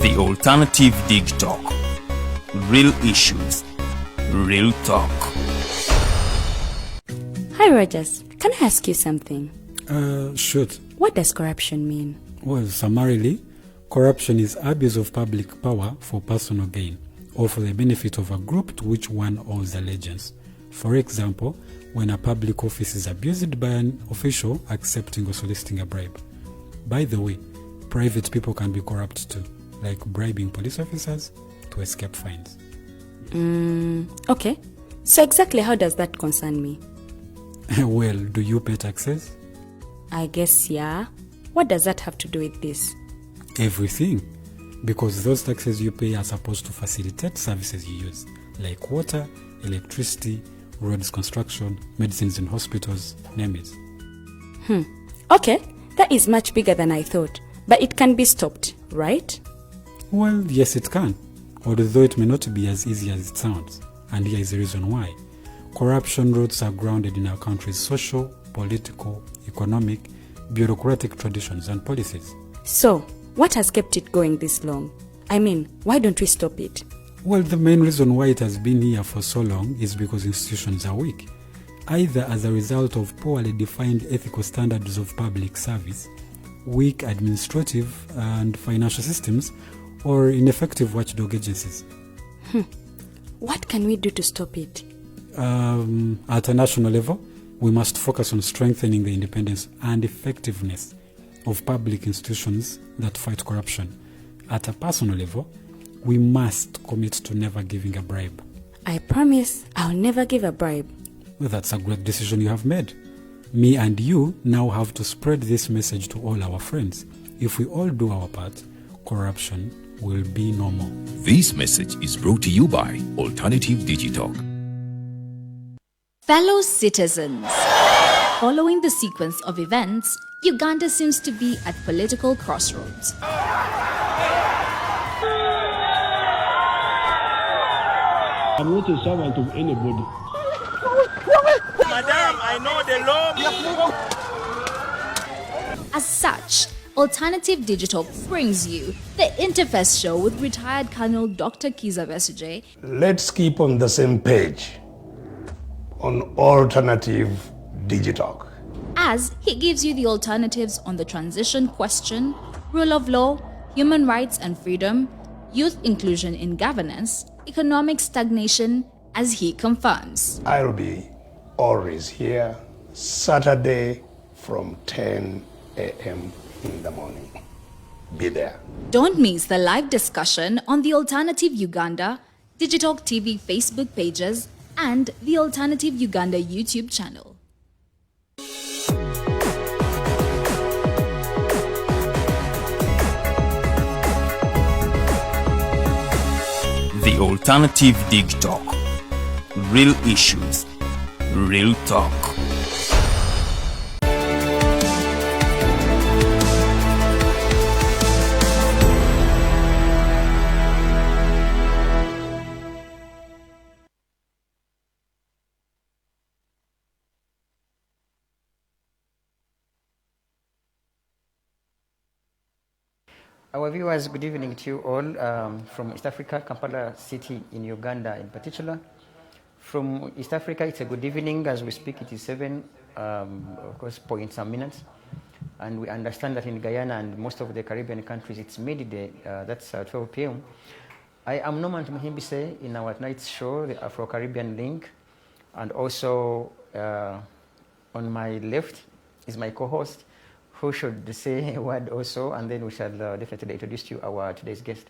The Alternative Dig Talk. Real issues, real talk. Hi Rogers, can I ask you something? Shoot. What does corruption mean? Well, summarily, corruption is abuse of public power for personal gain or for the benefit of a group to which one owes allegiance. For example, when a public office is abused by an official accepting or soliciting a bribe. By the way, private people can be corrupt too, like bribing police officers to escape fines. Okay. So exactly how does that concern me? Well, do you pay taxes? I guess, yeah. What does that have to do with this? Everything. Because those taxes you pay are supposed to facilitate services you use, like water, electricity, roads construction, medicines in hospitals, name it. Okay, that is much bigger than I thought. But it can be stopped, right? Well, yes it can, although it may not be as easy as it sounds. And here is the reason why. Corruption roots are grounded in our country's social, political, economic, bureaucratic traditions and policies. So, what has kept it going this long? I mean, why don't we stop it? Well, the main reason why it has been here for so long is because institutions are weak, either as a result of poorly defined ethical standards of public service, weak administrative and financial systems, or ineffective watchdog agencies. What can we do to stop it? At a national level, we must focus on strengthening the independence and effectiveness of public institutions that fight corruption. At a personal level, we must commit to never giving a bribe. I promise I'll never give a bribe. Well, that's a great decision you have made. Me and you now have to spread this message to all our friends. If we all do our part, corruption will be no more. This message is brought to you by Alternative Digital. Fellow citizens, following the sequence of events, Uganda seems to be at political crossroads. I'm not a servant of anybody. Madam, I know the law. As such, Alternative Digital brings you the Interface Show with retired Colonel Dr. Kiza Besuje. Let's keep on the same page on Alternative Digital. As he gives you the alternatives on the transition question, rule of law, human rights and freedom, youth inclusion in governance, economic stagnation, as he confirms. I'll be always here Saturday from 10 a.m. in the morning. Be there. Don't miss the live discussion on the Alternative Uganda, Digital TV Facebook pages, and the Alternative Uganda YouTube channel. The Alternative Dig Talk. Real issues, real talk. Our viewers, good evening to you all from East Africa, Kampala City in Uganda in particular. From East Africa, it's a good evening. As we speak, it is 7, of course, point some minutes. And we understand that in Guyana and most of the Caribbean countries, it's midday, that's 12 p.m. I am Norman Tumuhimbise in our night's show, the Afro-Caribbean Link. And also on my left is my co-host, who should say a word also, and then we shall definitely introduce to you our today's guest.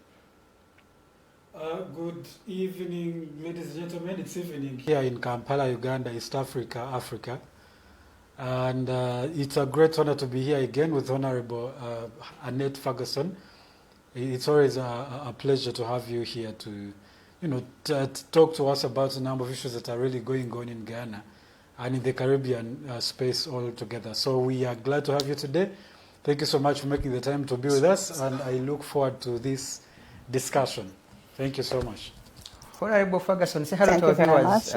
Good evening, ladies and gentlemen. It's evening here in Kampala, Uganda, East Africa, Africa. And it's a great honor to be here again with Honorable Annette Ferguson. It's always a pleasure to have you here to, talk to us about a number of issues that are really going on in Guyana and in the Caribbean space altogether. So we are glad to have you today. Thank you so much for making the time to be with us, and I look forward to this discussion. Thank you so much. Honorable Ferguson, say hello to our viewers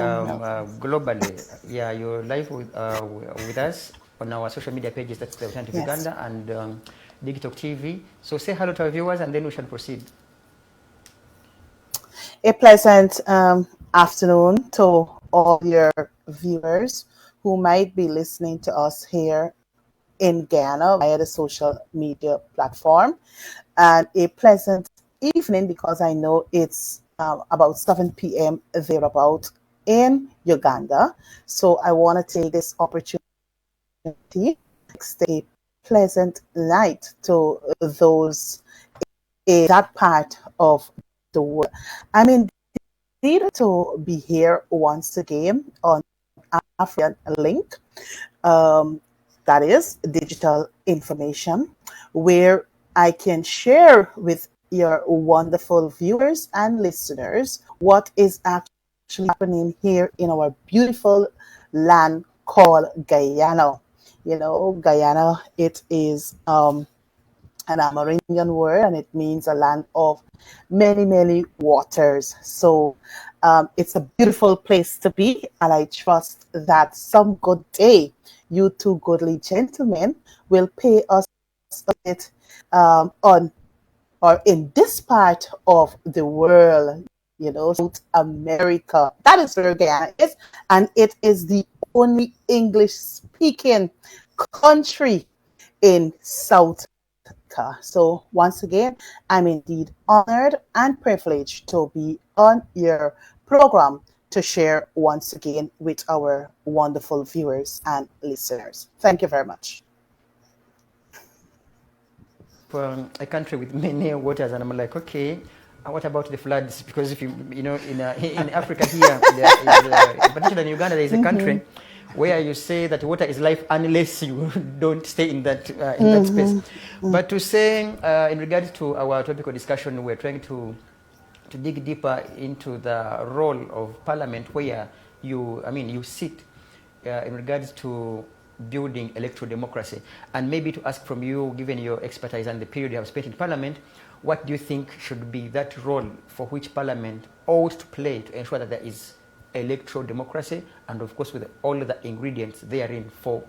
globally. Yeah, you're live with us on our social media pages, that's the Alternative Uganda and Digital TV. So say hello to our viewers and then we shall proceed. A pleasant afternoon to all your viewers who might be listening to us here in Ghana via the social media platform, and a pleasant evening because I know it's about 7 p.m. thereabout in Uganda. So I want to take this opportunity to say a pleasant night to those in that part of the world. I'm indeed to be here once again on African Link, um, that is digital information, where I can share with your wonderful viewers and listeners what is actually happening here in our beautiful land called Guyana. You know, Guyana, it is an Amerindian word, and it means a land of many, many waters. So it's a beautiful place to be, and I trust that some good day, you two goodly gentlemen will pay us a bit on or in this part of the world, you know, South America. That is where Guyana is, and it is the only English speaking country in South America. So once again, I'm indeed honored and privileged to be on your program to share once again with our wonderful viewers and listeners. Thank you very much. A country with many waters, and I'm like, okay, what about the floods? Because if you know, in Africa here, in particular in Uganda, there is a country where you say that water is life unless you don't stay in that space. But to say, in regards to our topical discussion, we're trying to dig deeper into the role of Parliament, where you sit in regards to building electoral democracy, and maybe to ask from you, given your expertise and the period you have spent in Parliament, what do you think should be that role for which Parliament ought to play to ensure that there is electoral democracy, and of course with all the ingredients therein for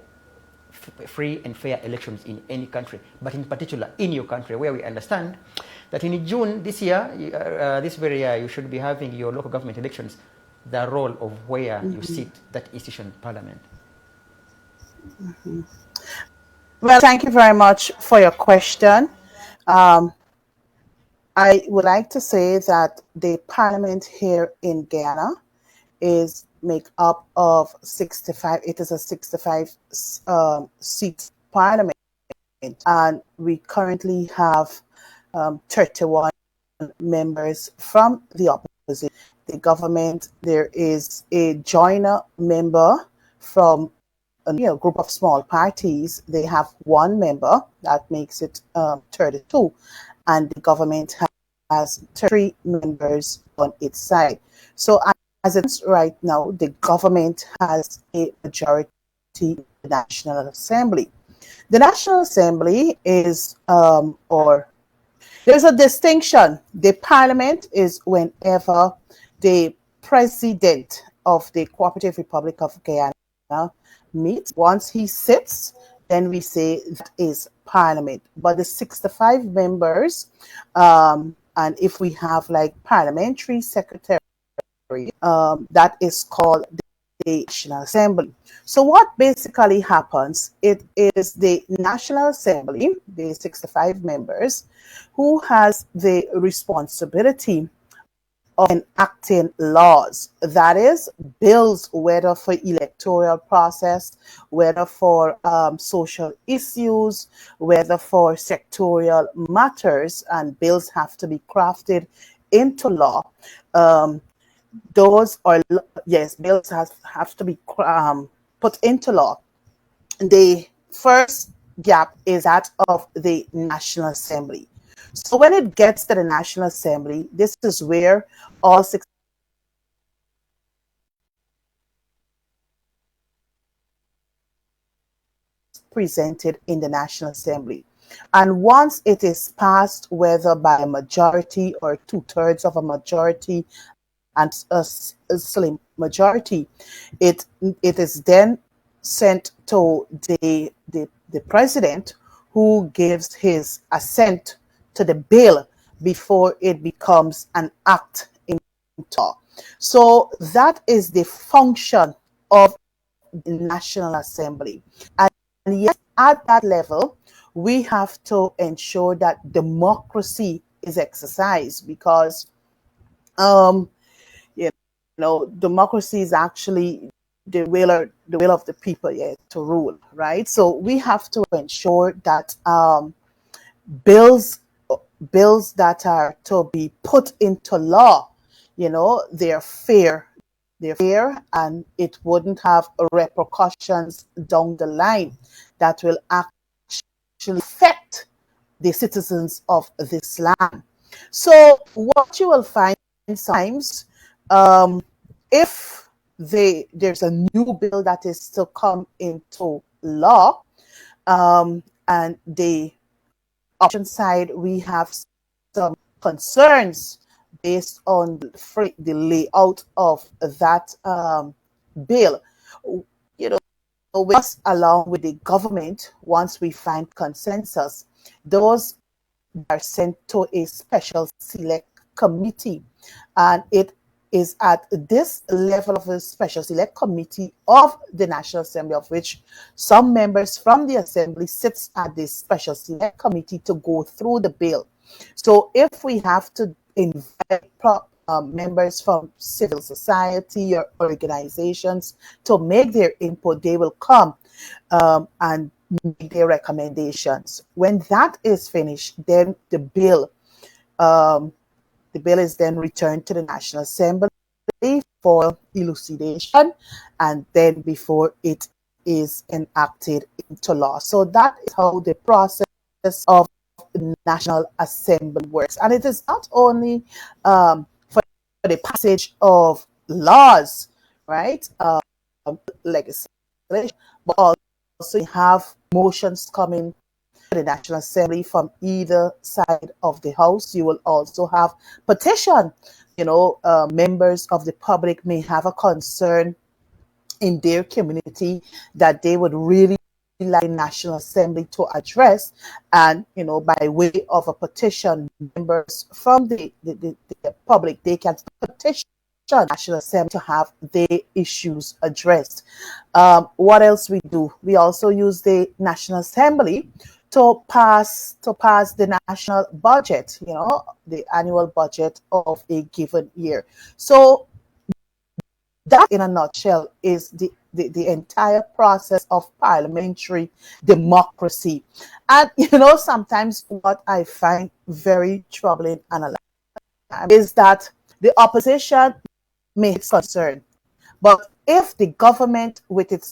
free and fair elections in any country, but in particular in your country, where we understand that in June this year, this very year, you should be having your local government elections, the role of where you sit, that institution, Parliament. Well, thank you very much for your question. I would like to say that the parliament here in Ghana is made up of 65. It is a 65 seat parliament, and we currently have 31 members from the opposition. The government, there is a joiner member from a group of small parties. They have one member, that makes it 32, and the government has 3 members on its side. So as it is right now, the government has a majority in the National Assembly. The National Assembly is, or there's a distinction. The Parliament is whenever the President of the Cooperative Republic of Guyana meets. Once he sits, then we say that is Parliament. But the 65 members, and if we have like parliamentary secretary, that is called the National Assembly. So what basically happens, it is the National Assembly, the 65 members, who has the responsibility of enacting laws, that is bills, whether for electoral process, whether for social issues, whether for sectorial matters, and bills have to be crafted into law. Bills have to be put into law. The first gap is that of the National Assembly. So when it gets to the National Assembly, this is where all 6 presented in the National Assembly. And once it is passed, whether by a majority or 2/3 of a majority and a slim majority, it is then sent to the president, who gives his assent to the bill before it becomes an act in law. So that is the function of the National Assembly. And yes, at that level, we have to ensure that democracy is exercised because, um, you democracy is actually the will of the people, yeah, to rule, right? So we have to ensure that bills bills that are to be put into law, they're fair and it wouldn't have repercussions down the line that will actually affect the citizens of this land. So what you will find sometimes, if there's a new bill that is to come into law, and the option side, we have some concerns based on the layout of that bill. You know, with us along with the government, once we find consensus, those are sent to a special select committee, and it is at this level of a special select committee of the National Assembly, of which some members from the Assembly sits at this special select committee to go through the bill. So if we have to invite members from civil society or organizations to make their input, they will come and make their recommendations. When that is finished, then the bill is then returned to the National Assembly for elucidation and then before it is enacted into law. So that is how the process of the National Assembly works. And it is not only for the passage of laws, right? Legislation, but also you have motions coming to the National Assembly from either side of the House. You will also have petition. Members of the public may have a concern in their community that they would really like the National Assembly to address, and by way of a petition, members from the public, they can petition the National Assembly to have their issues addressed. What else we do? We also use the National Assembly to pass the national budget, the annual budget of a given year. So that, in a nutshell, is the entire process of parliamentary democracy. And sometimes what I find very troubling and alarming is that the opposition may have concern, but if the government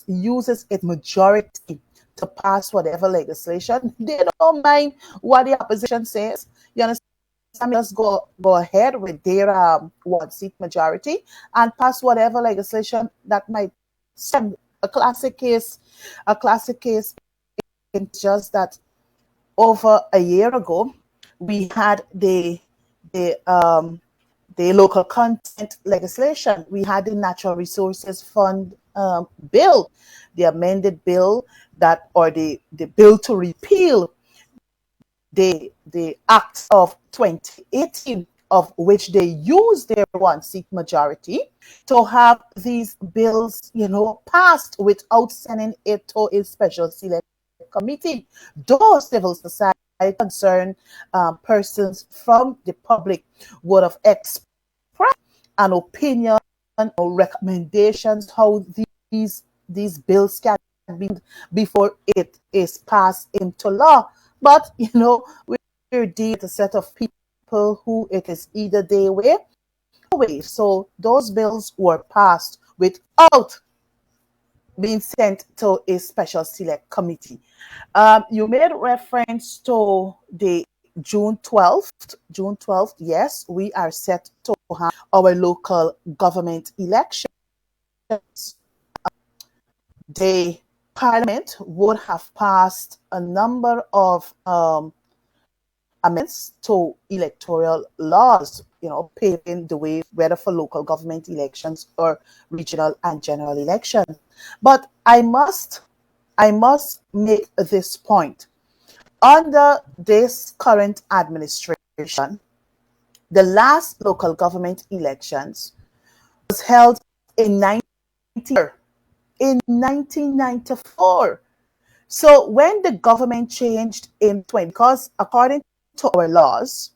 uses its majority to pass whatever legislation, they don't mind what the opposition says. You understand? Just go ahead with their one seat majority and pass whatever legislation that might stem. A classic case is just that over a year ago we had the local content legislation. We had the Natural Resources Fund bill, the amended bill the bill to repeal the Act of 2018, of which they used their one seat majority to have these bills, passed without sending it to a special select committee. Those civil society concerned persons from the public would have expressed an opinion or recommendations how these bills can be before it is passed into law. But we're dealing with a set of people who it is either their way or way. So those bills were passed without being sent to a special select committee. You made reference to the June 12th. June 12th, yes, we are set to have our local government elections. The Parliament would have passed a number of amendments to electoral laws, paving the way whether for local government elections or regional and general elections. But I must make this point. Under this current administration, the last local government elections was held in 1994. So when the government changed in 20, because to our laws,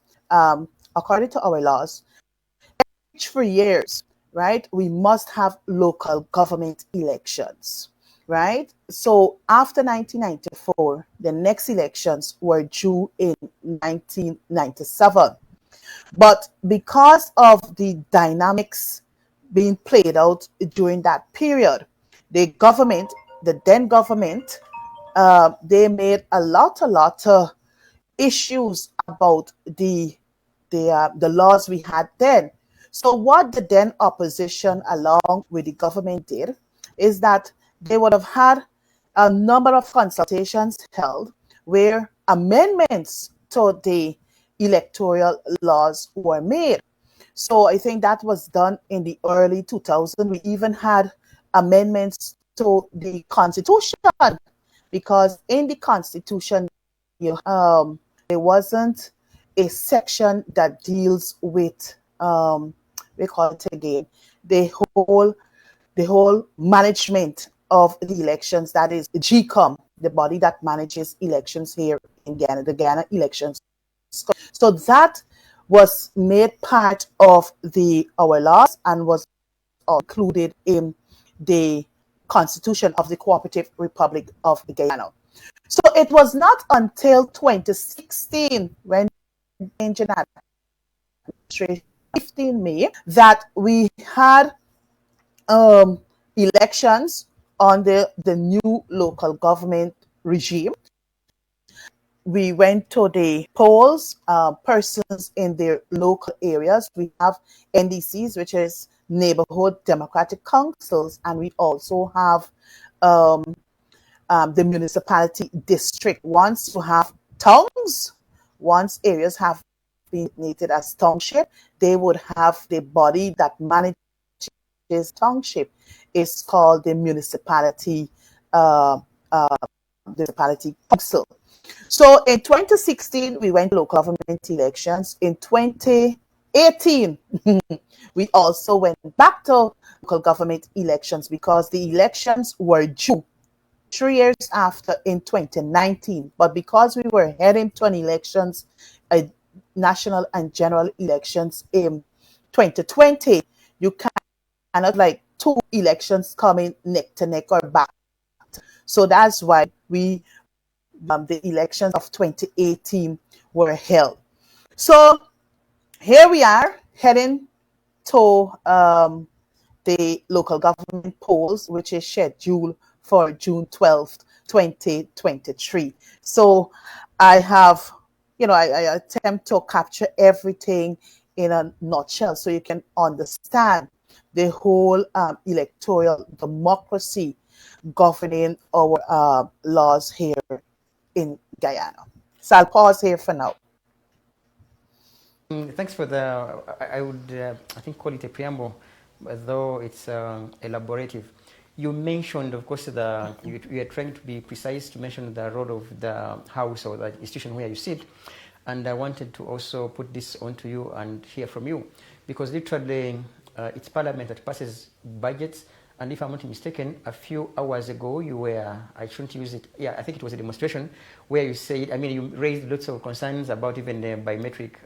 according to our laws, each 4 years, right, we must have local government elections, right? So after 1994, the next elections were due in 1997. But because of the dynamics being played out during that period, the then government, they made a lot of issues about the laws we had then. So what the then opposition along with the government did is that they would have had a number of consultations held where amendments to the electoral laws were made. So I think that was done in the early 2000s. We even had amendments to the Constitution, because in the Constitution, there wasn't a section that deals with we call it again the whole management of the elections. That is GCOM, the body that manages elections here in Ghana, the Ghana Elections. So that was made part of our laws and was included in the Constitution of the Cooperative Republic of Guyana. So it was not until 2016 when change in administration 15 May that we had elections on the new local government regime. We went to the polls, persons in their local areas. We have NDCs, which is Neighborhood Democratic Councils, and we also have the municipality district. Once you have towns, once areas have been designated as township, they would have the body that manages township. It's called the municipality council. So in 2016, we went to local government elections. In 2018, we also went back to local government elections because the elections were due 3 years after in 2019. But because we were heading to an elections, national and general elections in 2020, you cannot like two elections coming neck to neck or back. So that's why the elections of 2018 were held. So here we are heading to the local government polls, which is scheduled for June 12th, 2023. So I have, I attempt to capture everything in a nutshell so you can understand the whole electoral democracy governing our laws here in Guyana. So I'll pause here for now. Thanks for I would, I think, call it a preamble, though it's elaborative. You mentioned, of course, you are trying to be precise to mention the role of the house or the institution where you sit. And I wanted to also put this onto you and hear from you, because literally it's Parliament that passes budgets. And if I'm not mistaken, a few hours ago, I shouldn't use it, I think it was a demonstration where you said, you raised lots of concerns about even the biometric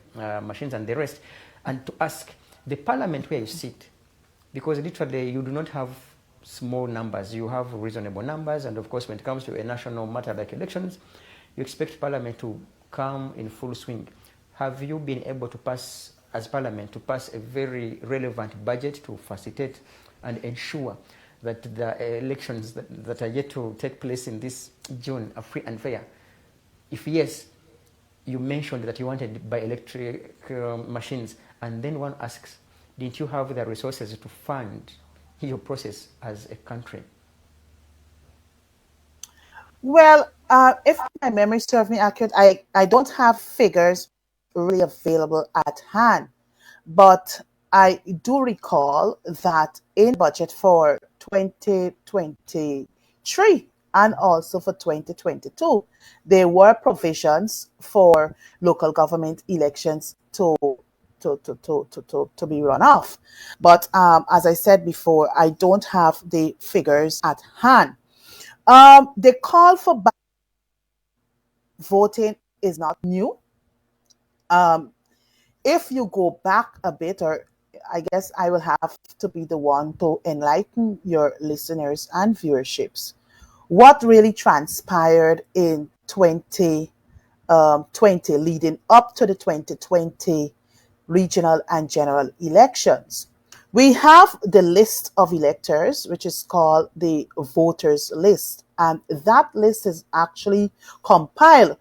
machines and the rest, and to ask the Parliament where you sit, because literally you do not have small numbers, you have reasonable numbers, and of course when it comes to a national matter like elections, you expect Parliament to come in full swing. Have you been able to pass, as Parliament, to pass a very relevant budget to facilitate and ensure that the elections that are yet to take place in this June are free and fair? If yes, you mentioned that you wanted bioelectric machines, and then one asks, didn't you have the resources to fund your process as a country? Well, if my memory serves me accurate, I don't have figures really available at hand, but I do recall that in budget for 2023 and also for 2022, there were provisions for local government elections to to be run off. But as I said before, I don't have the figures at hand. The call for voting is not new. If you go back a bit, or I guess I will have to be the one to enlighten your listeners and viewerships, what really transpired in 2020 leading up to the 2020 regional and general elections. We have the list of electors, which is called the voters list. And that list is actually compiled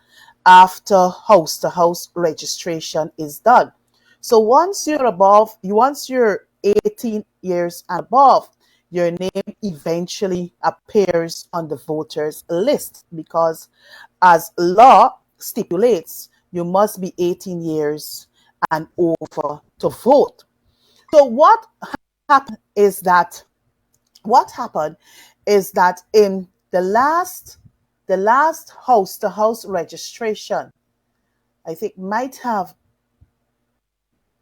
after house-to-house registration is done. So once you're 18 years and above, your name eventually appears on the voters list, because as law stipulates, you must be 18 years and over to vote. So what happened is that in the last house-to-house registration, I think might have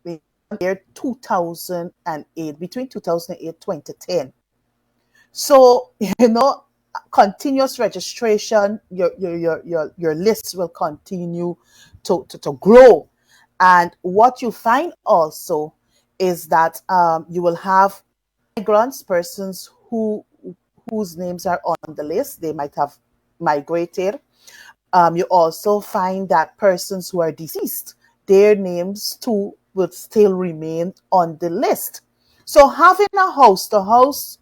been year 2008, between 2008 and 2010. So, continuous registration, your list will continue to grow. And what you find also is that you will have migrants, persons whose names are on the list. They might have migrated. You also find that persons who are deceased, their names too will still remain on the list. So having a house-to-house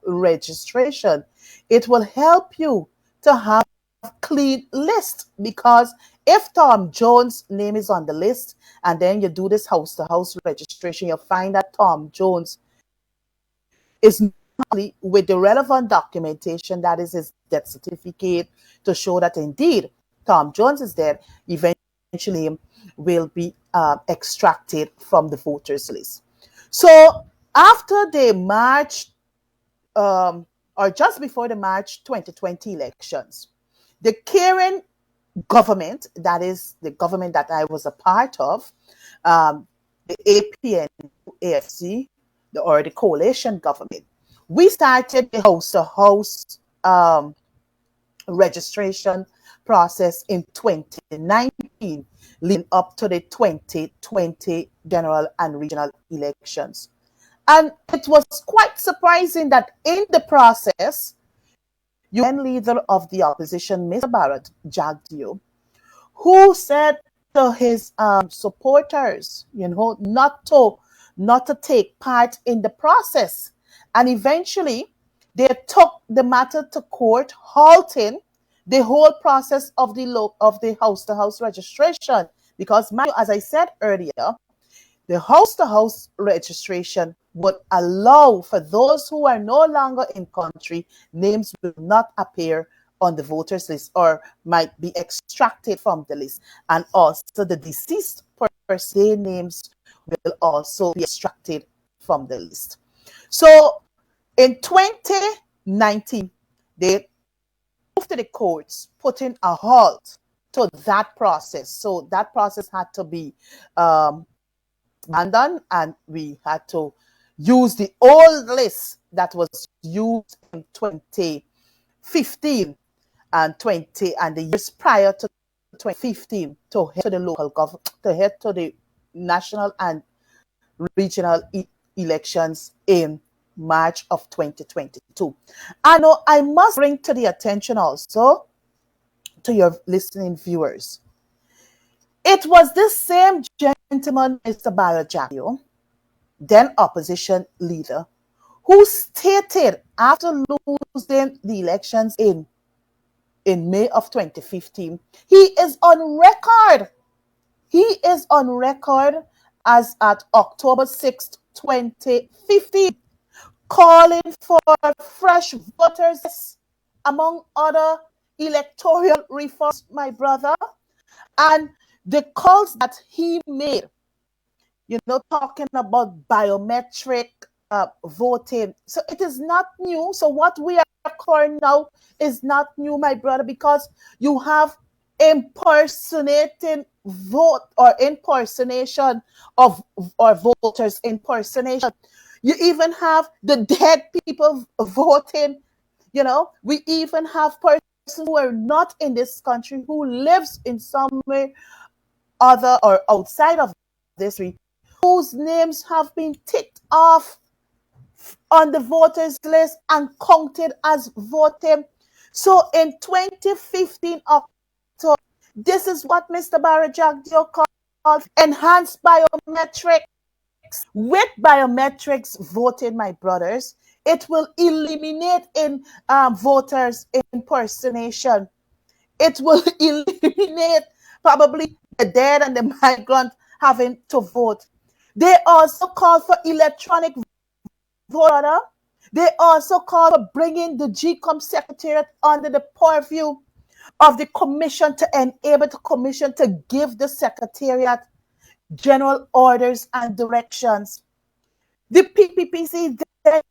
registration, it will help you to have a clean list, because if Tom Jones' name is on the list and then you do this house-to-house registration, you'll find that Tom Jones is not with the relevant documentation, that is his death certificate, to show that indeed Tom Jones is dead, eventually will be extracted from the voters list. So after the March, or just before the March 2020 elections, the Karen government, that is the government that I was a part of, the APN AFC, or the coalition government, we started the house-to-house registration process in 2019, leading up to the 2020 general and regional elections. And it was quite surprising that in the process, UN leader of the opposition, Mr. Barrett Jagdeo, who said to his supporters, not to take part in the process. And eventually, they took the matter to court, halting the whole process of the house-to-house registration. Because, as I said earlier, the house-to-house registration would allow for those who are no longer in country, names will not appear on the voters list or might be extracted from the list. And also the deceased person, their names will also be extracted from the list. So in 2019, they moved to the courts, putting a halt to that process. So that process had to be abandoned, and we had to use the old list that was used in 2015 and the years prior to 2015 to head to the local government, to head to the national and regional elections in March of 2022. I know I must bring to the attention also to your listening viewers. It was this same gentleman, Mr. Barrett Jagdeo, then opposition leader, who stated after losing the elections in May of 2015, he is on record. He is on record as at October 6th, 2015, calling for fresh voters, among other electoral reforms, my brother. And the calls that he made, talking about biometric voting. So it is not new. So what we are calling now is not new, my brother, because you have impersonating vote or impersonation of or voters impersonation. You even have the dead people voting. You know, we even have persons who are not in this country who lives in somewhere other or outside of this region whose names have been ticked off on the voters list and counted as voting. So in 2015 October, this is what Mr. Barajagdio called enhanced biometrics. With biometrics voting, my brothers, it will eliminate in voters impersonation. It will eliminate probably the dead and the migrant having to vote. They also call for electronic voter. They also call for bringing the GCOM secretariat under the purview of the commission to enable the commission to give the secretariat general orders and directions. The PPPC then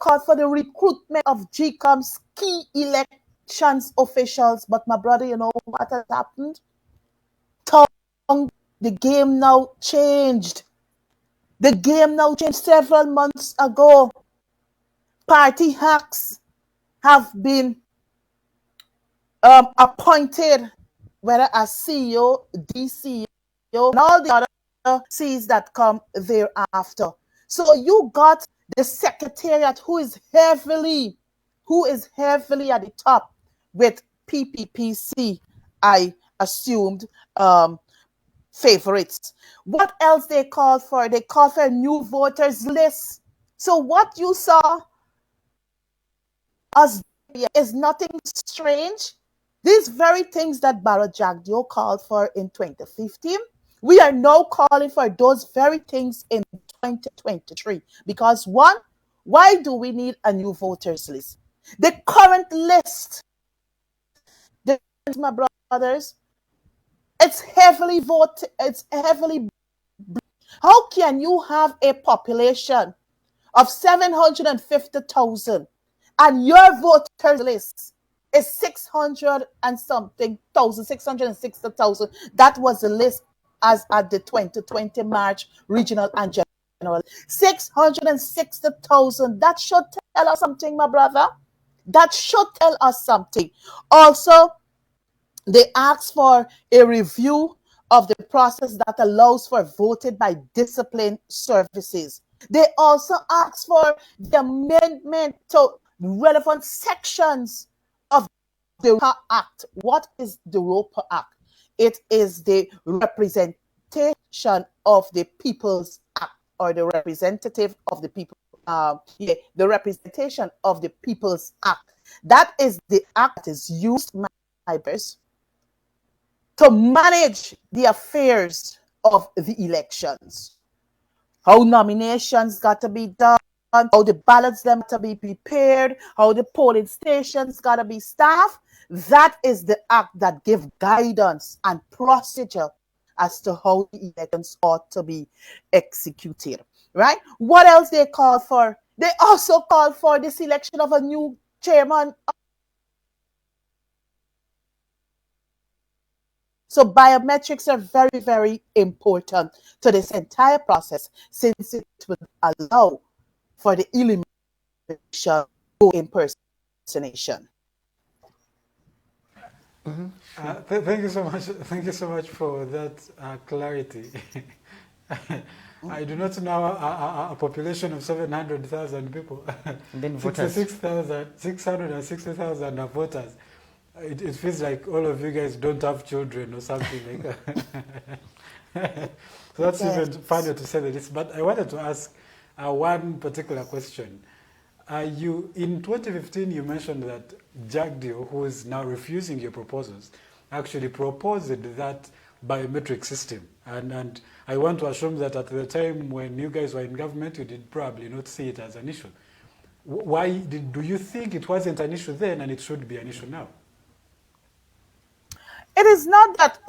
called for the recruitment of GCOM's key elections officials. But my brother, you know what has happened? The game now changed. The game now changed several months ago. Party hacks have been appointed, whether as CEO, DCO, and all the other C's that come thereafter. So you got the secretariat who is heavily at the top with PPPC, I assumed, favorites. What else they call for? They call for a new voters list. So what you saw us is nothing strange. These very things that Barajagdio called for in 2015, we are now calling for those very things in 2023. Because one, why do we need a new voters list? The current list, my brothers, it's heavily voted. It's heavily. How can you have a population of 750,000 and your voters list is 600 and something thousand, 660,000? That was the list as at the 2020 March regional and general. 660,000. That should tell us something, my brother. That should tell us something. Also, they asked for a review of the process that allows for voting by discipline services. They also asked for the amendment to relevant sections of the ROPA Act. What is the ROPA Act? It is the representation of the People's Act, or the representative of the people. The representation of the People's Act. That is the act that is used, my neighbors, to manage the affairs of the elections. How nominations got to be done, how the ballots them to be prepared, how the polling stations got to be staffed. That is the act that gives guidance and procedure as to how the elections ought to be executed. Right? What else they call for? They also call for the selection of a new chairman. So biometrics are very, very important to this entire process, since it will allow for the elimination of impersonation. Thank you so much. Thank you so much for that clarity. I do not know a population of 700,000 people. And then voters. 660,000 are voters. It feels like all of you guys don't have children or something like that. So that's even funny to say this. But I wanted to ask one particular question. You in 2015, you mentioned that Jagdio, who is now refusing your proposals, actually proposed that biometric system. And I want to assume that at the time when you guys were in government, you did probably not see it as an issue. Why do you think it wasn't an issue then and it should be an issue now? It is not that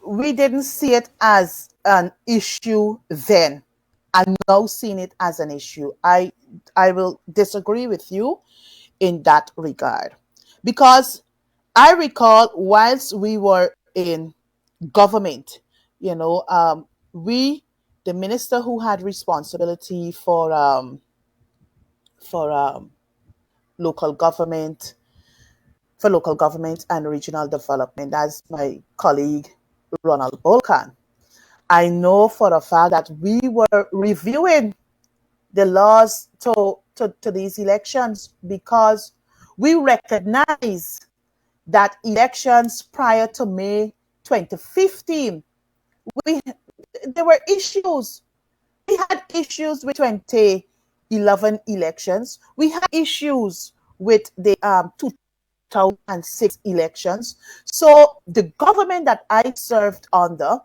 we didn't see it as an issue then and now seeing it as an issue. I will disagree with you in that regard, because I recall whilst we were in government, you know, the minister who had responsibility for local government, for local government and regional development, that's my colleague Ronald Bolkan. I know for a fact that we were reviewing the laws to these elections because we recognize that elections prior to May 2015, we there were issues. We had issues with 2011 elections. We had issues with the 2006 elections. So the government that I served under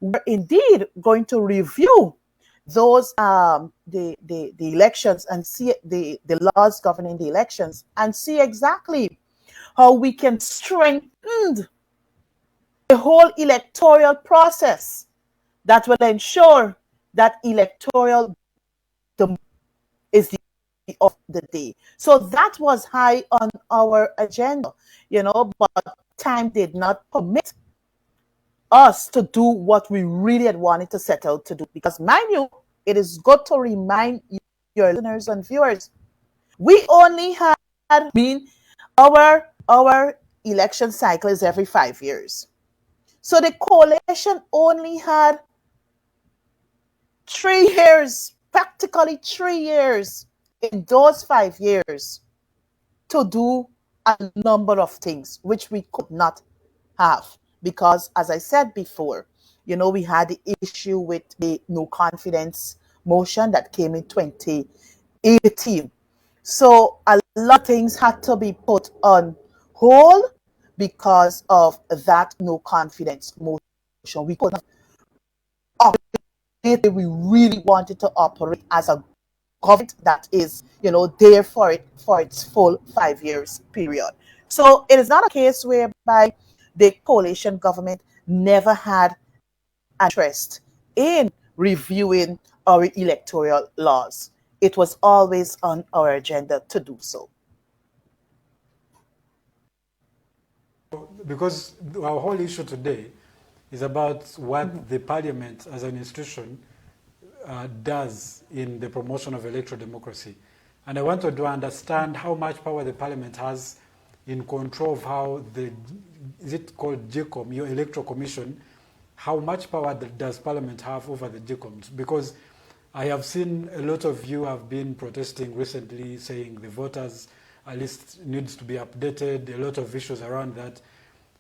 were indeed going to review those the elections and see the laws governing the elections and see exactly how we can strengthen the whole electoral process that will ensure that electoral is the of the day. So that was high on our agenda, you know, but time did not permit us to do what we really had wanted to set out to do. Because mind you, it is good to remind your listeners and viewers, we only had our election cycle is every 5 years. So the coalition only had 3 years, practically 3 years in those 5 years to do a number of things which we could not have because, as I said before, you know, we had the issue with the no confidence motion that came in 2018. So a lot of things had to be put on hold because of that no confidence motion. We could not operate the way we really wanted to operate as a government that is, you know, there for its full 5 years period. So it is not a case whereby the coalition government never had an interest in reviewing our electoral laws. It was always on our agenda to do so. Because our whole issue today is about what the parliament as an institution does in the promotion of electoral democracy. And I wanted to understand how much power the parliament has in control of how is it called GCOM, your electoral commission, how much power does parliament have over the GCOMs? Because I have seen a lot of you have been protesting recently saying the voters list needs to be updated, a lot of issues around that.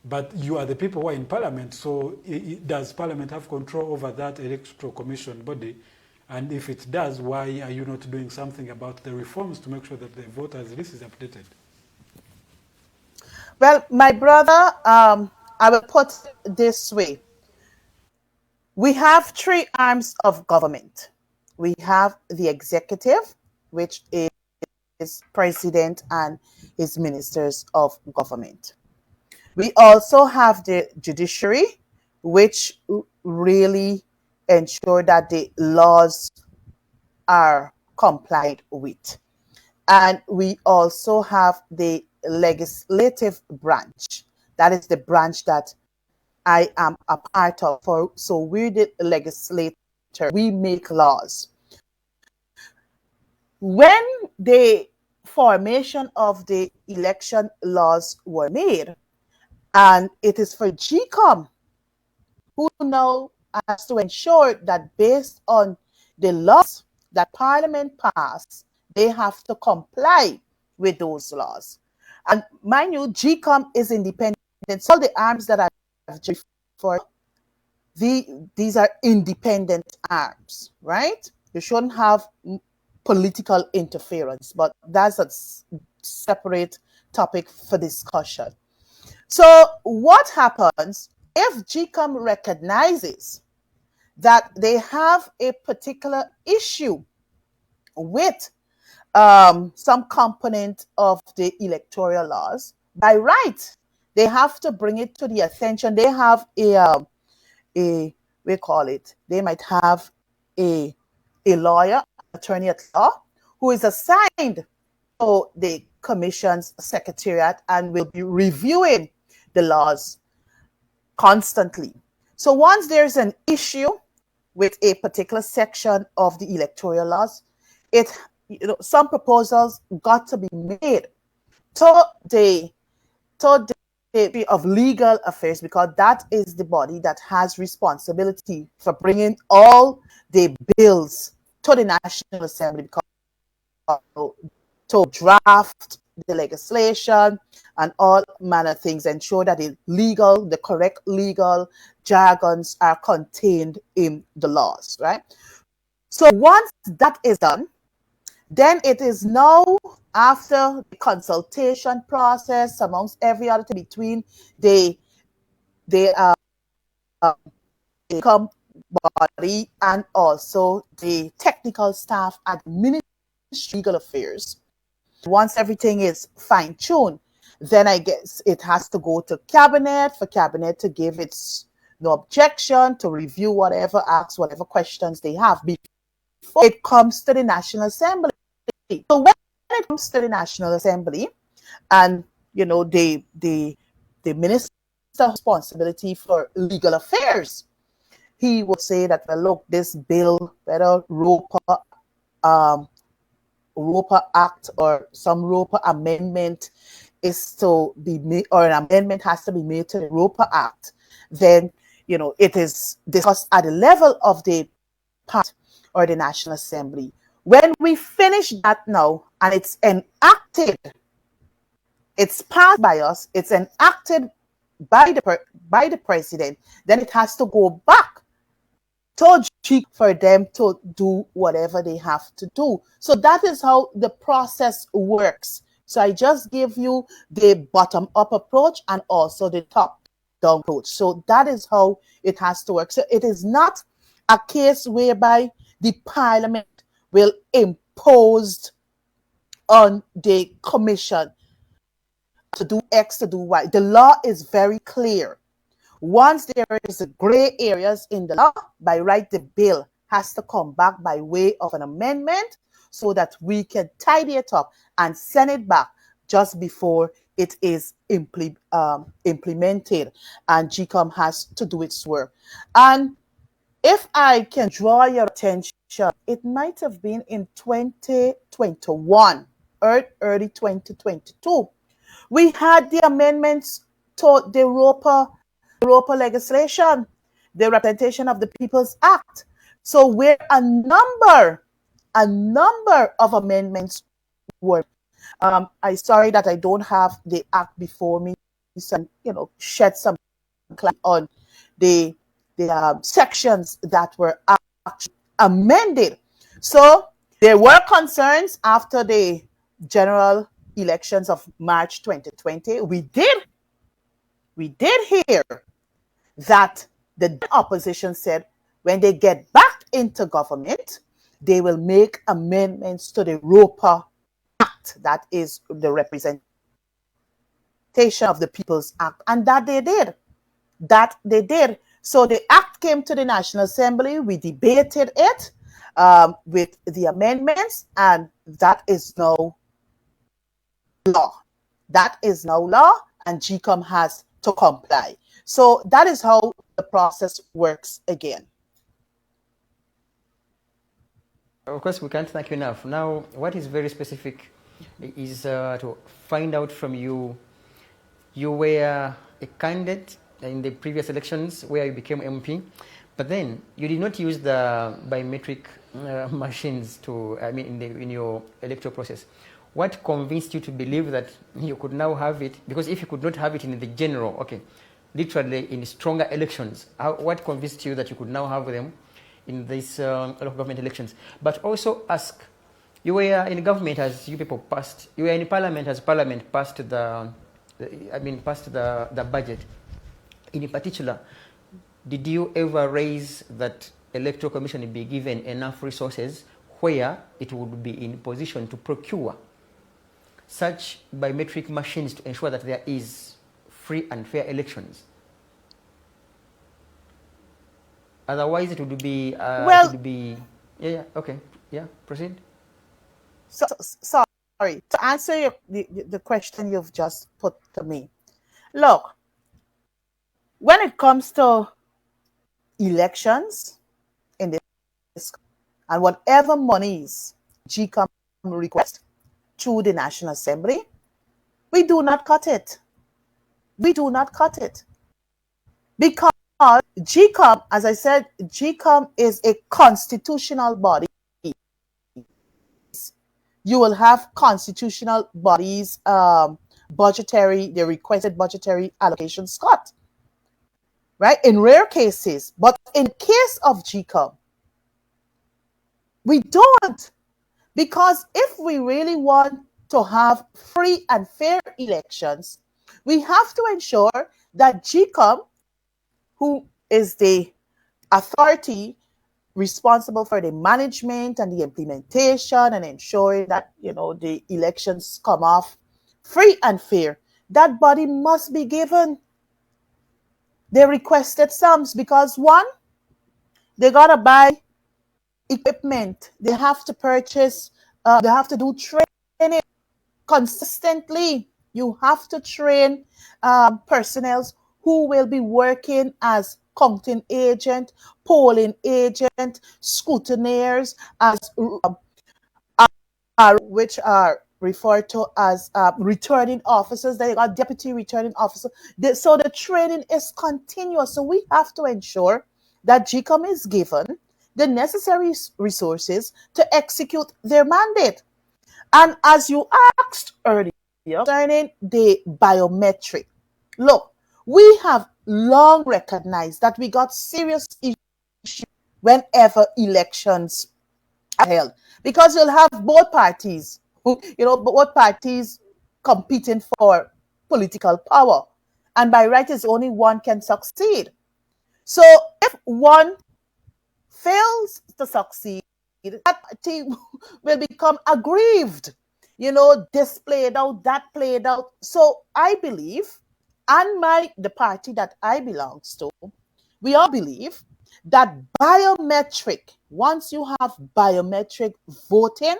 But you are the people who are in parliament, so does parliament have control over that electoral commission body? And if it does, why are you not doing something about the reforms to make sure that the voters list is updated? Well, my brother, I will put it this way. We have three arms of government. We have the executive, which is president and his ministers of government. We also have the judiciary, which really ensure that the laws are complied with. And we also have the legislative branch. That is the branch that I am a part of. So we're the legislator. We make laws. When the formation of the election laws were made, and it is for GCOM who now has to ensure that based on the laws that Parliament passed, they have to comply with those laws. And mind you, GCOM is independent. So all the arms that I've just for these are independent arms, right? You shouldn't have political interference, but that's a separate topic for discussion. So what happens if GCOM recognizes that they have a particular issue with some component of the electoral laws? By right, they have to bring it to the attention. They have we call it, they might have a lawyer, attorney at law, who is assigned to the Commission's Secretariat and will be reviewing the laws constantly. So once there's an issue with a particular section of the electoral laws, some proposals got to be made to the Ministry of Legal Affairs, because that is the body that has responsibility for bringing all the bills to the National Assembly, to draft the legislation and all manner of things, ensure that the correct legal jargons are contained in the laws, right? So once that is done, then it is now, after the consultation process amongst every other thing between the body and also the technical staff at Ministry of Legal Affairs. Once everything is fine-tuned, then I guess it has to go to Cabinet for Cabinet to give its no objection, to review whatever acts, whatever questions they have before it comes to the National Assembly. So when it comes to the National Assembly, and the Minister responsibility for legal affairs, he would say that, well, look, this bill, whether Roper Act or some Roper amendment is to be made, or an amendment has to be made to the Roper Act, then it is discussed at the level of the Parliament or the National Assembly. When we finish that now and it's enacted, it's passed by us, it's enacted by the president, then it has to go back to G for them to do whatever they have to do. So that is how the process works. So I just give you the bottom-up approach and also the top-down approach. So that is how it has to work. So it is not a case whereby the Parliament will impose on the Commission to do X, to do Y. The law is very clear. Once there is gray areas in the law, by right, the bill has to come back by way of an amendment so that we can tidy it up and send it back just before it is implemented, and GCOM has to do its work. And if I can draw your attention, it might have been in 2021 or early 2022. We had the amendments to the Roper legislation, the Representation of the People's Act. So where a number of amendments were. I'm sorry that I don't have the act before me, so shed some light on the sections that were actually amended. So there were concerns after the general elections of March 2020. We did hear that the opposition said when they get back into government, they will make amendments to the Roper Act, that is the Representation of the People's Act, and that they did. So the act came to the National Assembly, we debated it with the amendments, and that is now law. That is now law, and GCOM has to comply. So that is how the process works again. Of course, we can't thank you enough. Now, what is very specific is to find out from you, you were a candidate in the previous elections where you became MP, but then you did not use the biometric machines in your electoral process. What convinced you to believe that you could now have it? Because if you could not have it in the general, literally in stronger elections, what convinced you that you could now have them in these local government elections? But also ask, you were in government as you people passed, you were in parliament as parliament passed the budget. In particular, did you ever raise that electoral commission be given enough resources where it would be in position to procure such biometric machines to ensure that there is free and fair elections? Otherwise, it would be proceed. Sorry, to answer the question you've just put to me. Look, when it comes to elections in this, and whatever monies GCOM request through the National Assembly, we do not cut it. We do not cut it. Because GCOM, as I said, GCOM is a constitutional body. You will have constitutional bodies, the requested budgetary allocations cut, right? In rare cases, but in case of GCOM, we don't, because if we really want to have free and fair elections, we have to ensure that GCOM, who is the authority responsible for the management and the implementation and ensuring that, the elections come off free and fair, that body must be given the requested sums, because one, they gotta buy equipment, they have to purchase, they have to do training consistently. You have to train personnel who will be working as counting agent, polling agent, scrutineers, which are referred to as returning officers. They got deputy returning officer. So the training is continuous. So we have to ensure that GCOM is given the necessary resources to execute their mandate. And as you asked earlier concerning the biometric, look, we have long recognized that we got serious issues whenever elections are held, because you'll have both parties, both parties competing for political power, and by right is only one can succeed. So if one fails to succeed, that party will become aggrieved, this played out, that played out. So I believe, and the party that I belong to, we all believe that once you have biometric voting,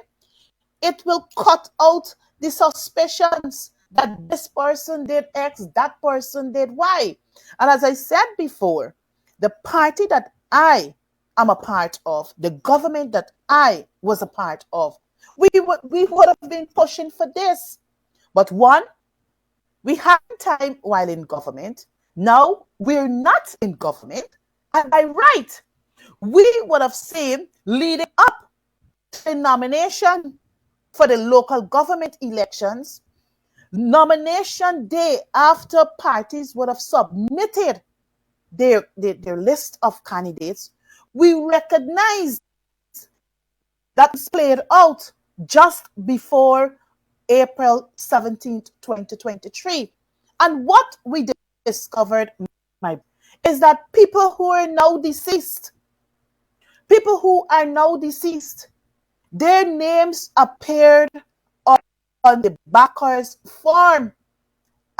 it will cut out the suspicions that this person did X, that person did Y. And as I said before, the party that I am a part of, the government that I was a part of, we would have been pushing for this. But one, we had time while in government. Now we're not in government. And by right, we would have seen leading up to the nomination for the local government elections, nomination day after parties would have submitted their list of candidates, we recognize that it's played out just before April 17th, 2023. And what we discovered is that people who are now deceased, their names appeared on the backers form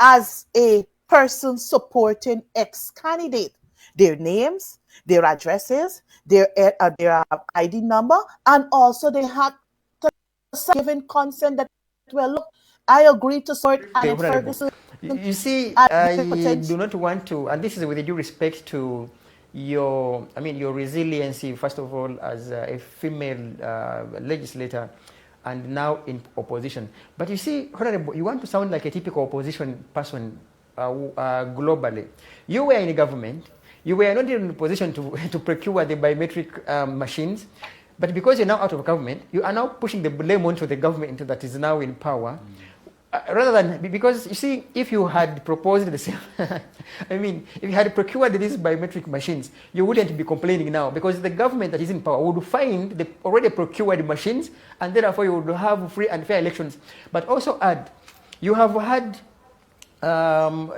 as a person supporting ex-candidate. Their names, their addresses, their ID number, and also they had to give consent that, well, look, I agree to support Annette Ferguson. You see, I do not want to, and this is with due respect to your resiliency, first of all, as a female legislator, and now in opposition. But you see, Honorable, you want to sound like a typical opposition person globally. You were in government. You were not in a position to procure the biometric machines. But because you're now out of government, you are now pushing the blame onto the government that is now in power. Rather than, because you see, if you had proposed the same, if you had procured these biometric machines, you wouldn't be complaining now, because the government that is in power would find the already procured machines, and therefore you would have free and fair elections. But also add, you have had,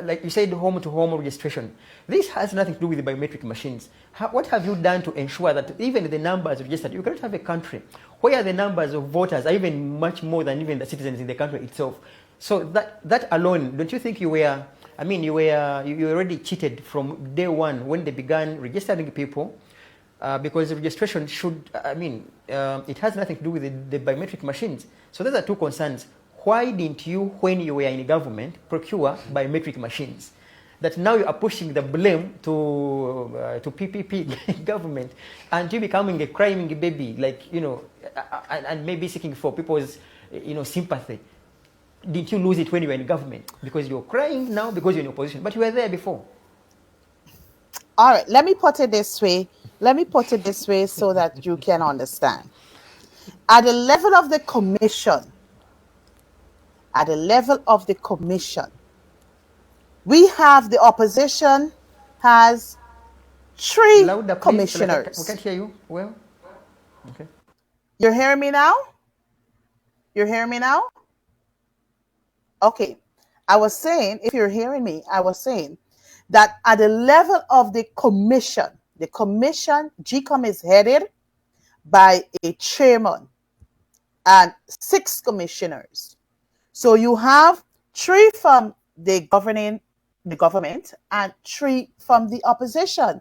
like you said, home-to-home registration. This has nothing to do with the biometric machines. What have you done to ensure that even the numbers registered, you cannot have a country where the numbers of voters are even much more than even the citizens in the country itself? So that alone, don't you think you already cheated from day one when they began registering people? Because registration should, it has nothing to do with the biometric machines. So those are two concerns. why didn't you, when you were in government, procure biometric machines? That now you are pushing the blame to PPP government, and you becoming a crying baby, like, you know, and maybe seeking for people's, you know, sympathy. Didn't you lose it when you were in government? Because you're crying now because you're in opposition, but you were there before. All right, let me put it this way. Let me put it this way so that you can understand. At the level of the commission, we have the opposition has 3 Louder, please. commissioners. We can't hear you well. Okay. You're hearing me now? You're hearing me now? Okay. I was saying, if you're hearing me, I was saying that at the level of the commission, GCOM is headed by a chairman and 6 commissioners. So you have 3 from the government and 3 from the opposition.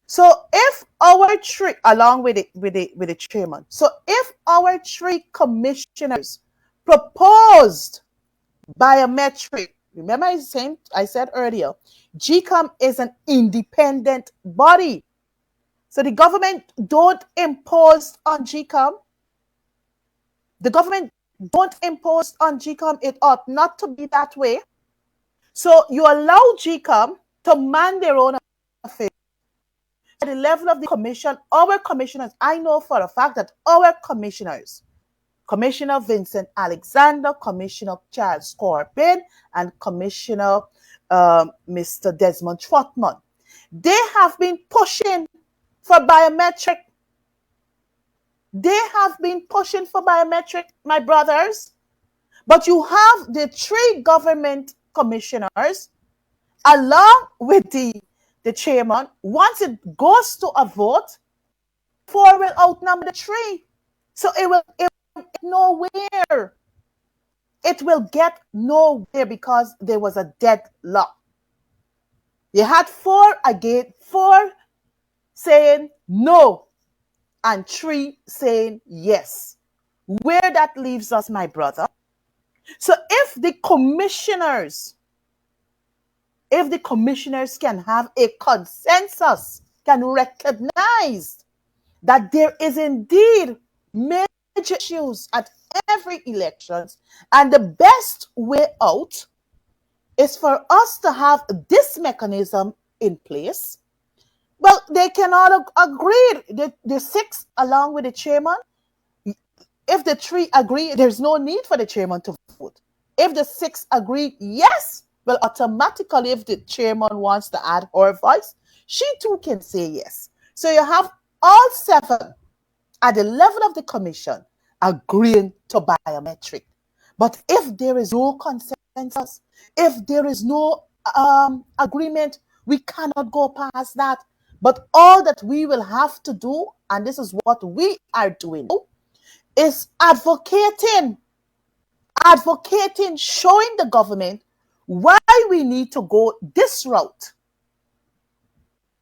So if our 3, along with the chairman, so if our 3 commissioners proposed biometric, remember I said earlier, GCOM is an independent body. So the government don't impose on GCOM. The government don't impose on GCOM. It ought not to be that way. So you allow GCOM to man their own affairs. At the level of the commission, our commissioners, I know for a fact that our commissioners, Commissioner Vincent Alexander, Commissioner Charles Corbin, and Commissioner Mr. Desmond Trotman, they have been pushing for biometric. They have been pushing for biometric, my brothers. But you have the 3 government commissioners along with the chairman. Once it goes to a vote, 4 will outnumber the 3. So it will get nowhere. It will get nowhere because there was a deadlock. You had 4 saying no and 3 saying yes. Where that leaves us, my brother. So if the commissioners can have a consensus, can recognize that there is indeed major issues at every elections, and the best way out is for us to have this mechanism in place. Well, they cannot agree. The 6, along with the chairman, if the 3 agree, there's no need for the chairman to vote. If the 6 agree, yes, well, automatically, if the chairman wants to add her voice, she too can say yes. So you have all 7 at the level of the commission agreeing to biometric. But if there is no consensus, if there is no agreement, we cannot go past that. But all that we will have to do, and this is what we are doing, is advocating, showing the government why we need to go this route.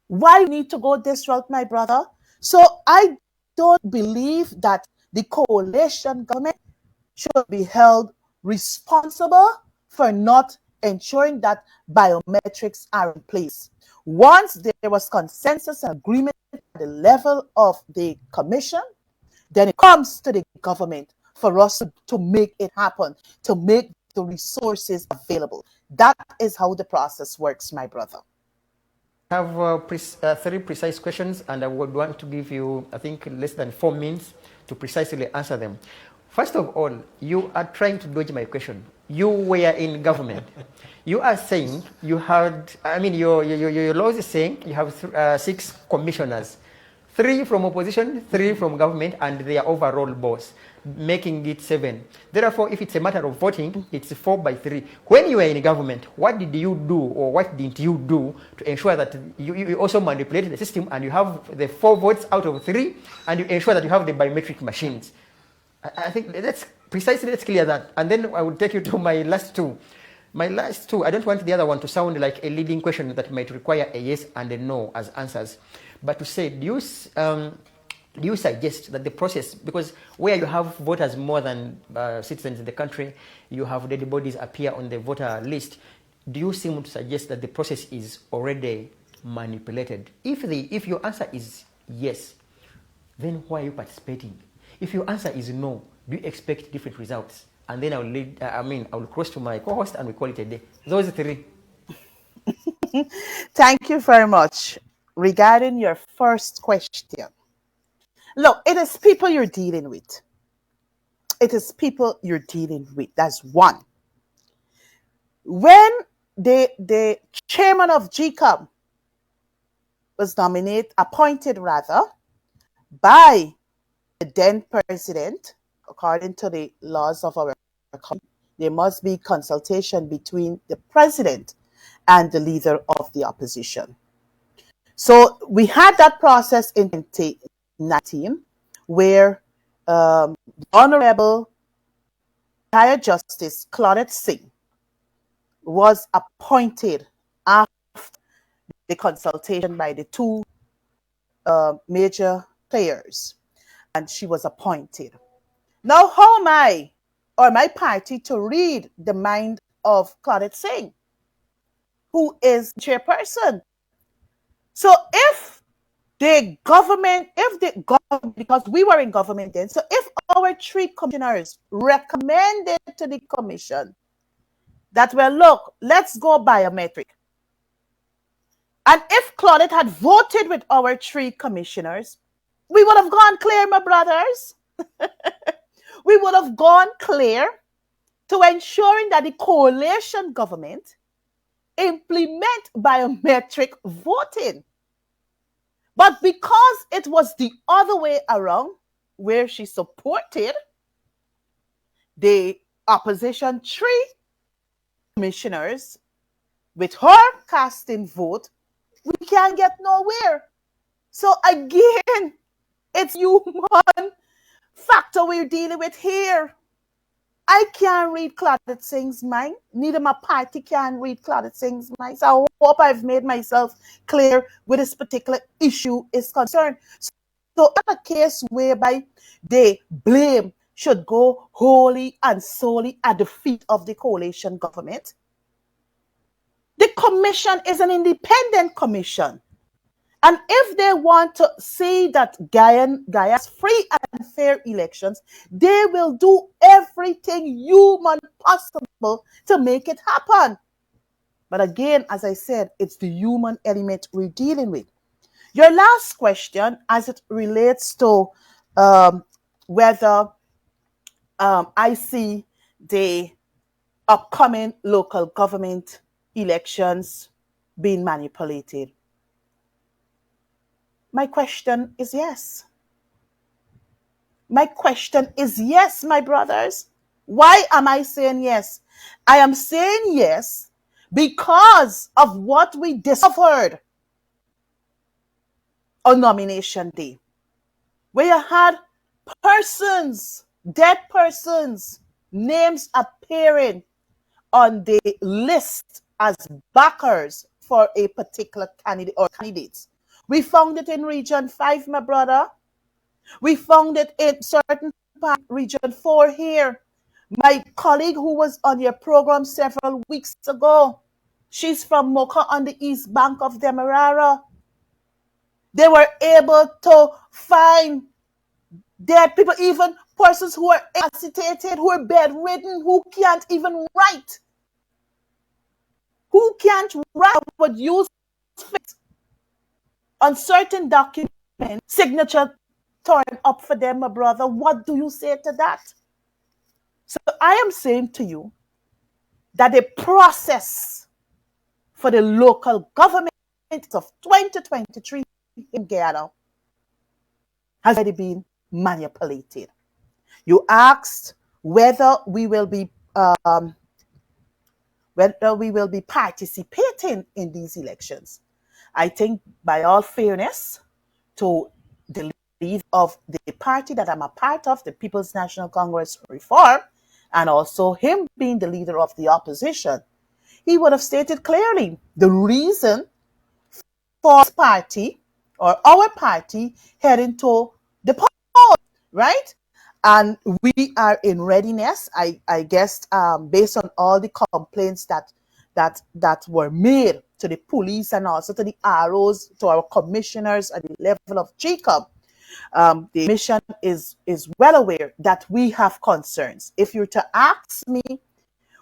Why we need to go this route, my brother? So I don't believe that the coalition government should be held responsible for not ensuring that biometrics are in place. Once there was consensus and agreement at the level of the commission, then it comes to the government for us to make it happen, to make the resources available. That is how the process works, my brother. I have 3 precise questions, and I would want to give you, I think, less than 4 minutes to precisely answer them. First of all, you are trying to dodge my question. You were in government. You are saying you had, I mean, your laws is saying you have 6 commissioners, 3 from opposition, 3 from government, and their overall boss, making it 7. Therefore, if it's a matter of voting, it's 4-3. When you were in government, what did you do, or what didn't you do to ensure that you also manipulated the system and you have the 4 votes out of 3, and you ensure that you have the biometric machines? I think let's clear that. And then I will take you to my last 2. My last 2, I don't want the other one to sound like a leading question that might require a yes and a no as answers. But to say, do you suggest that the process, because where you have voters more than citizens in the country, you have dead bodies appear on the voter list, do you seem to suggest that the process is already manipulated? If your answer is yes, then why are you participating? If your answer is no, do you expect different results? And then I will cross to my co-host and we call it a day. Those three. Thank you very much. Regarding your first question, look, it is people you're dealing with. It is people you're dealing with. That's one. When the chairman of GCOM was appointed by the then president, according to the laws of our country, there must be consultation between the president and the leader of the opposition. So we had that process in 2019 where the Honorable Retired Justice Claudette Singh was appointed after the consultation by the two major players, and she was appointed. Now, how am I or my party to read the mind of Claudette Singh, who is chairperson? So if the government, because we were in government then, so if our three commissioners recommended to the commission that, well, look, let's go biometric. And if Claudette had voted with our three commissioners, we would have gone clear, my brothers. We would have gone clear to ensuring that the coalition government implement biometric voting. But because it was the other way around, where she supported the opposition three commissioners with her casting vote, we can't get nowhere. So again, it's human factor we're dealing with here. I can't read Claudette Singh's mind. Neither my party can read Claudette Singh's mind. So I hope I've made myself clear with this particular issue is concerned. So in a case whereby the blame should go wholly and solely at the feet of the coalition government, the commission is an independent commission. And if they want to see that Guyana's free and fair elections, they will do everything human possible to make it happen. But again, as I said, it's the human element we're dealing with. Your last question, as it relates to whether I see the upcoming local government elections being manipulated. My question is yes. My question is yes, my brothers. Why am I saying yes? I am saying yes because of what we discovered on nomination day, where you had persons, dead persons, names appearing on the list as backers for a particular candidate or candidates. We found it in Region 5, my brother. We found it in certain part, Region 4 here. My colleague who was on your program several weeks ago, she's from Mocha on the east bank of Demerara. They were able to find dead people, even persons who are incapacitated, who are bedridden, who can't even write. Who can't write but use it on certain documents, signature torn up for them, my brother. What do you say to that? So I am saying to you that the process for the local government of 2023 in Guyana has already been manipulated. You asked whether we will be participating in these elections. I think, by all fairness to the leader of the party that I'm a part of, the People's National Congress Reform, and also him being the leader of the opposition, he would have stated clearly the reason for his party or our party heading to the poll, right? And we are in readiness. I guess based on all the complaints that were made to the police and also to the ROs, to our commissioners at the level of Jacob, the mission is well aware that we have concerns. If you're to ask me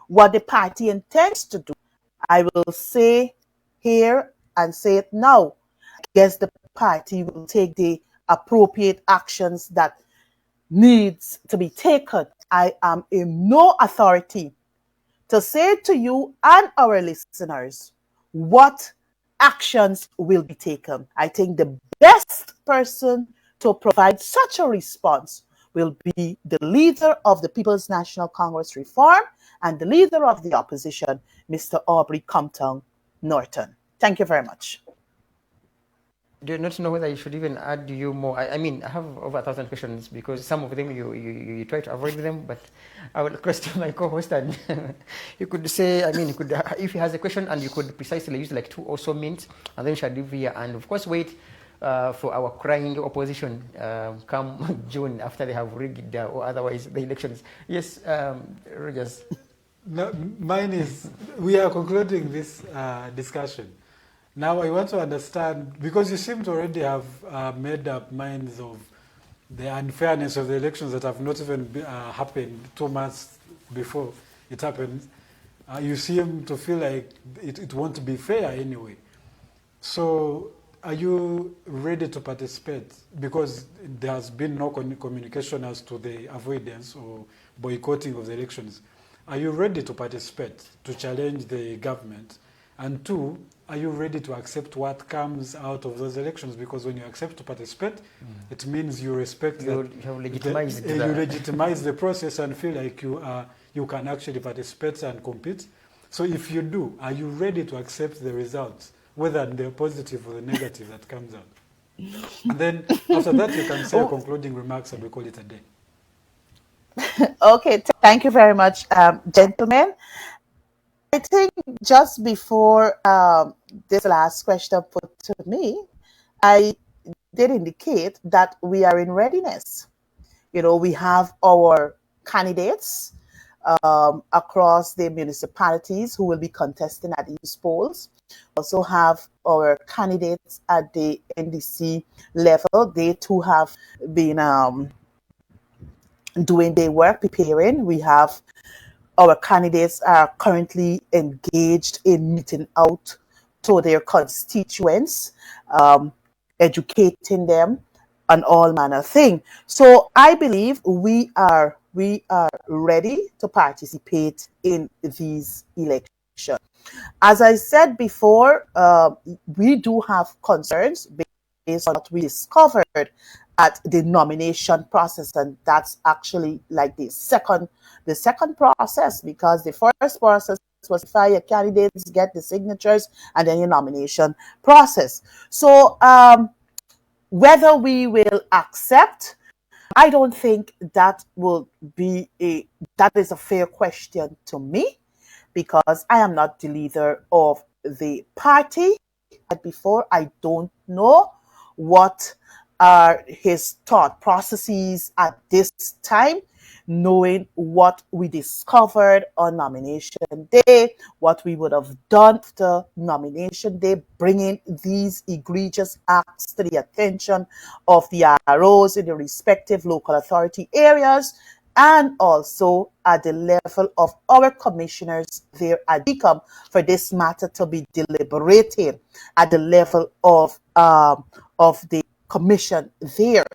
what the party intends to do, I will say here and say it now. I guess the party will take the appropriate actions that needs to be taken. I am in no authority to say to you and our listeners what actions will be taken. I think the best person to provide such a response will be the leader of the People's National Congress Reform and the leader of the opposition, Mr. Aubrey Compton Norton. Thank you very much. Do not know whether you should even add you more. I mean, I have over 1,000 questions because some of them you try to avoid them, but I will question my co-host and you could say, I mean, you could, if he has a question and you could precisely use like 2 or so minutes and then shall leave here and of course wait for our crying opposition come June after they have rigged or otherwise the elections. Yes, Rogers. No, mine is, we are concluding this discussion. Now I want to understand, because you seem to already have made up minds of the unfairness of the elections that have not even happened 2 months before it happened. You seem to feel like it won't be fair anyway. So are you ready to participate? Because there has been no communication as to the avoidance or boycotting of the elections. Are you ready to participate, to challenge the government? And 2, are you ready to accept what comes out of those elections? Because when you accept to participate, it means you respect that you legitimize the process and feel like you can actually participate and compete. So if you do, are you ready to accept the results, whether they're positive or the negative that comes out? And then after that, you can say concluding remarks and we call it a day. Okay, thank you very much, gentlemen. I think just before this last question put to me, I did indicate that we are in readiness. You know, we have our candidates across the municipalities who will be contesting at these polls. Also have our candidates at the NDC level. They too have been doing their work, preparing. We have our candidates are currently engaged in meeting out to their constituents, educating them on all manner of things. So I believe we are ready to participate in these elections. As I said before, we do have concerns based on what we discovered at the nomination process, and that's actually like the second process, because the first process was fire candidates, get the signatures, and then your nomination process. So whether we will accept, I don't think that is a fair question to me, because I am not the leader of the party. Before, I don't know what are his thought processes at this time, knowing what we discovered on nomination day, what we would have done after nomination day, bringing these egregious acts to the attention of the ROs in the respective local authority areas, and also at the level of our commissioners there at DECOM for this matter to be deliberated at the level of the commission there.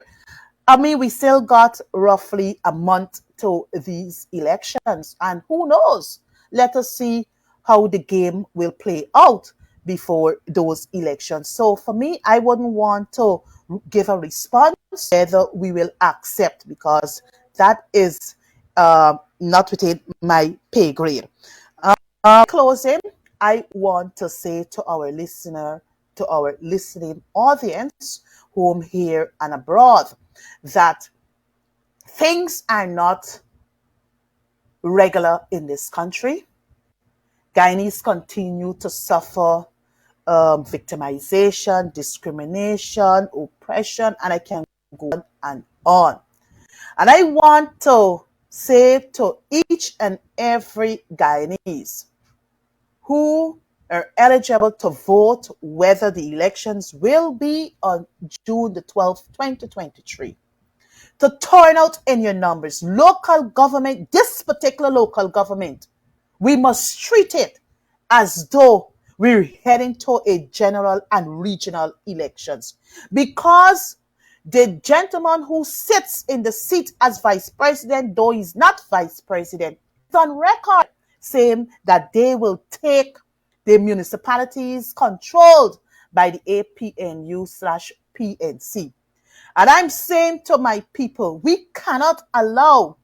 I mean, we still got roughly a month to these elections, and who knows? Let us see how the game will play out before those elections. So for me, I wouldn't want to give a response whether we will accept, because that is not within my pay grade. Closing, I want to say to our listener, to our listening audience, home, here, and abroad, that things are not regular in this country. Guyanese continue to suffer victimization, discrimination, oppression, and I can go on and on. And I want to say to each and every Guyanese who are eligible to vote whether the elections will be on June the 12th, 2023, to turn out in your numbers. Local government, this particular local government, we must treat it as though we're heading to a general and regional elections. Because the gentleman who sits in the seat as vice president, though he's not vice president, is on record saying that they will take the municipalities controlled by the APNU/PNC. And I'm saying to my people, we cannot allow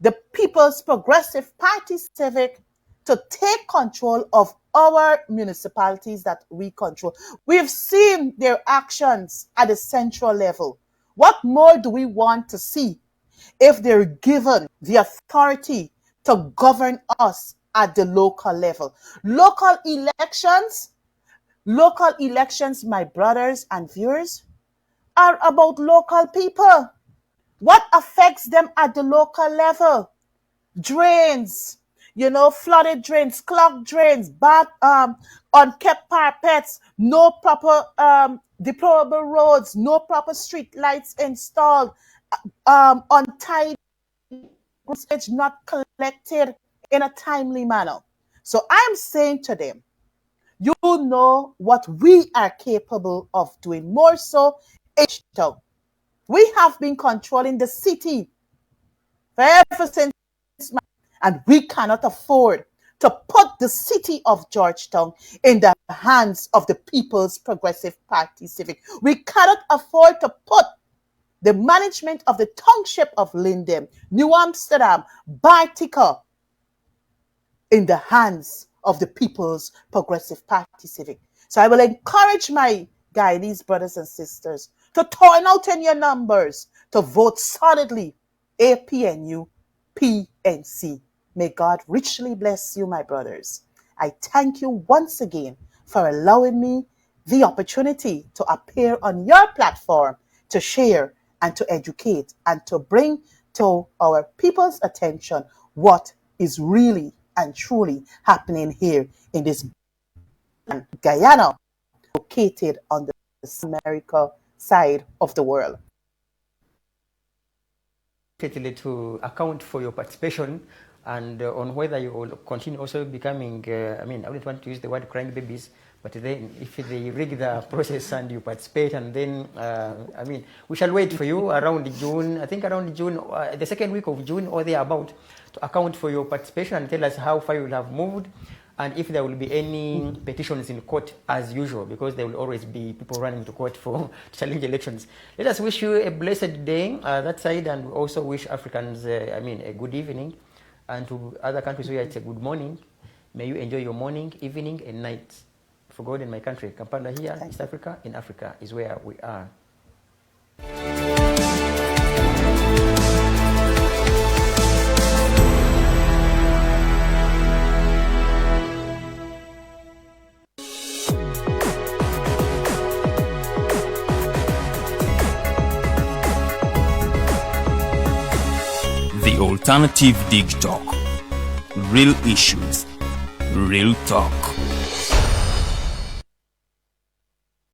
the People's Progressive Party Civic to take control of our municipalities that we control. We've seen their actions at the central level. What more do we want to see if they're given the authority to govern us at the local level? Local elections, my brothers and viewers, are about local people. What affects them at the local level? Drains, flooded drains, clogged drains, bad, unkept parapets, no proper deplorable roads, no proper street lights installed, untidy garbage not collected in a timely manner. So I'm saying to them, you know what we are capable of doing, more so H-Town. We have been controlling the city ever since, and we cannot afford to put the city of Georgetown in the hands of the People's Progressive Party Civic. We cannot afford to put the management of the township of Linden, New Amsterdam, Bartica in the hands of the People's Progressive Party Civic. So I will encourage my Guyanese brothers and sisters to turn out in your numbers to vote solidly APNU PNC. May God richly bless you, my brothers. I thank you once again for allowing me the opportunity to appear on your platform to share and to educate and to bring to our people's attention what is really and truly happening here in this Guyana, located on the America side of the world. To account for your participation and on whether you will continue also becoming, I wouldn't want to use the word crying babies, but then if they rig the process and you participate, and then, we shall wait for you around June, the second week of June or thereabout, to account for your participation and tell us how far you will have moved, and if there will be any petitions in court as usual, because there will always be people running to court for challenge elections. Let us wish you a blessed day that side, and also wish Africans, a good evening, and to other countries where it's a good morning. May you enjoy your morning, evening, and night. For God and my country, Kampala here, East Africa, in Africa is where we are. The Alternative Dig Talk. Real issues, real talk.